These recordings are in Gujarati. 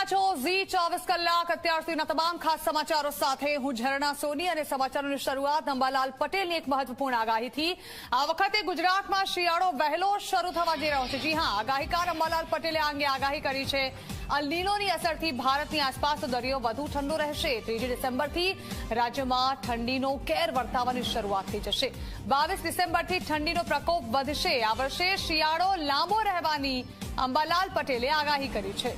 રહ્યા છો ઝી 24 કલાક અત્યાર સુધીના તમામ ખાસ સમાચારો સાથે હું ઝરણા સોની અને સમાચારોની શરૂઆત અંબાલાલ પટેલની એક મહત્વપૂર્ણ આગાહીથી। આ વખતે ગુજરાતમાં શિયાળો વહેલો શરૂ થવા જઈ રહ્યો છે। જી હા, આગાહીકાર અંબાલાલ પટેલે આ અંગે આગાહી કરી છે। અલ નીનોની અસરથી ભારતની આસપાસનો દરિયો વધુ ઠંડો રહેશે। 3 ડિસેમ્બરથી રાજ્યમાં ઠંડીનો કેર વર્તાવાની શરૂઆત થઈ જશે। 22 ડિસેમ્બરથી ઠંડીનો પ્રકોપ વધશે। આ વર્ષે શિયાળો લાંબો રહેવાની અંબાલાલ પટેલે આગાહી કરી છે।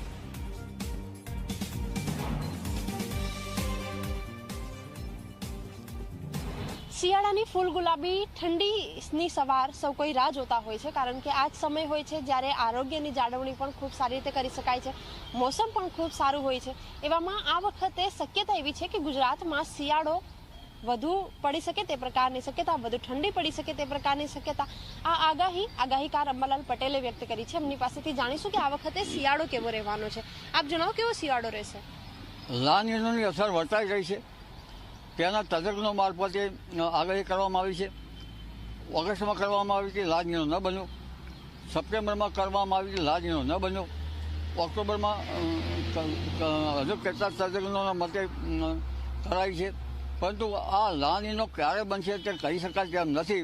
શિયાળાની ફૂલ ગુલાબી ઠંડીની સવાર સૌ કોઈ રાહ જોતા હોય છે, કારણ કે આ જ સમય હોય છે જ્યારે આરોગ્યની જાળવણી પણ ખૂબ સારી રીતે કરી શકાય છે। મોસમ પણ ખૂબ સારું હોય છે। એવામાં આ વખતે શક્યતા એવી છે કે ગુજરાતમાં શિયાળો વધુ પડી શકે તે પ્રકારની શક્યતા, વધુ ઠંડી પડી શકે તે પ્રકારની શક્યતા આ આગાહીકાર અંબાલાલ પટેલે વ્યક્ત કરી છે। એમની પાસેથી જાણીશું કે આ વખતે શિયાળો કેવો રહેવાનો છે। આપ જણાવો, કેવો શિયાળો રહેશે? લા નીનોની અસર વર્તાઈ રહી છે। તેના તજજ્ઞો મારફતે આગાહી કરવામાં આવી છે। ઓગસ્ટમાં કરવામાં આવી કે લા નીનો ન બન્યો, સપ્ટેમ્બરમાં કરવામાં આવી કે લા નીનો ન બન્યો, ઓક્ટોબરમાં હજુ કેટલાક તજજ્ઞોના મતે કરાઈ છે, પરંતુ આ લા નીનો ક્યારે બનશે તે કહી શકાય તેમ નથી।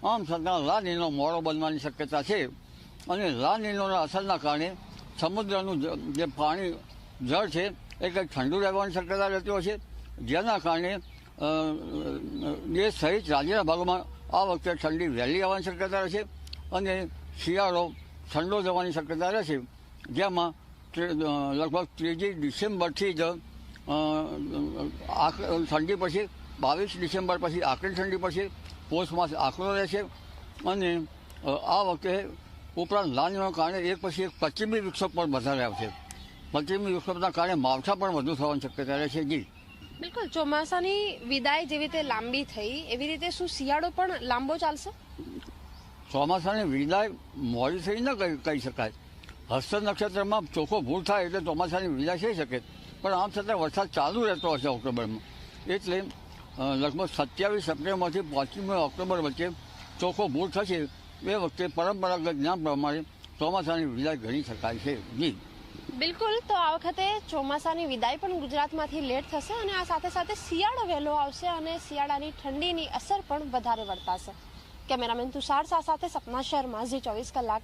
આમ છતાં લા નીનો મોડો બનવાની શક્યતા છે અને લા નીનોના અસરના કારણે સમુદ્રનું જે પાણી જળ છે એ કંઈક ઠંડુ રહેવાની શક્યતા રહેતી હોય છે, જેના કારણે દેશ સહિત રાજ્યના ભાગોમાં આ વખતે ઠંડી વહેલી આવવાની શક્યતા રહેશે અને શિયાળો ઠંડો જવાની શક્યતા રહેશે। જેમાં લગભગ 3 ડિસેમ્બરથી જ ઠંડી પડશે। 22 ડિસેમ્બર પછી આકરી ઠંડી પડશે। પોષ માસ આકરો રહેશે અને આ વખતે ઉપરાંત લા નીનોના કારણે એક પછી એક પશ્ચિમી વિક્ષોભ પણ વધારે આવશે। પશ્ચિમી વિક્ષોભના કારણે માવઠા પણ વધુ થવાની શક્યતા રહેશે। જી બિલકુલ, ચોમાસાની વિદાય જેવી રીતે લાંબી થઈ એવી રીતે શું શિયાળો પણ લાંબો ચાલશે? ચોમાસાની વિદાય મોડી થઈ ન કહી શકાય। હસ્ત નક્ષત્રમાં ચોખ્ખો ભૂલ થાય એટલે ચોમાસાની વિદાય થઈ શકે, પણ આમ છતાં વરસાદ ચાલુ રહેતો હશે ઓક્ટોબરમાં, એટલે લગભગ 27 સપ્ટેમ્બરથી 25 ઓક્ટોબર વચ્ચે ચોખ્ખો ભૂલ થશે। એ વખતે પરંપરાગત જ્ઞાન પ્રમાણે ચોમાસાની વિદાય ગણી શકાય છે। જી બિલકુલ, તો આ વખતે ચોમાસાની વિદાય પણ ગુજરાતમાંથી લેટ થશે અને આ સાથે સાથે શિયાળો વહેલો આવશે અને શિયાળાની ઠંડીની અસર પણ વધારે વર્તાશે। કેમેરામેન તુષાર શાહ સાથે સપના શર્મા, ઝી 24 કલાક।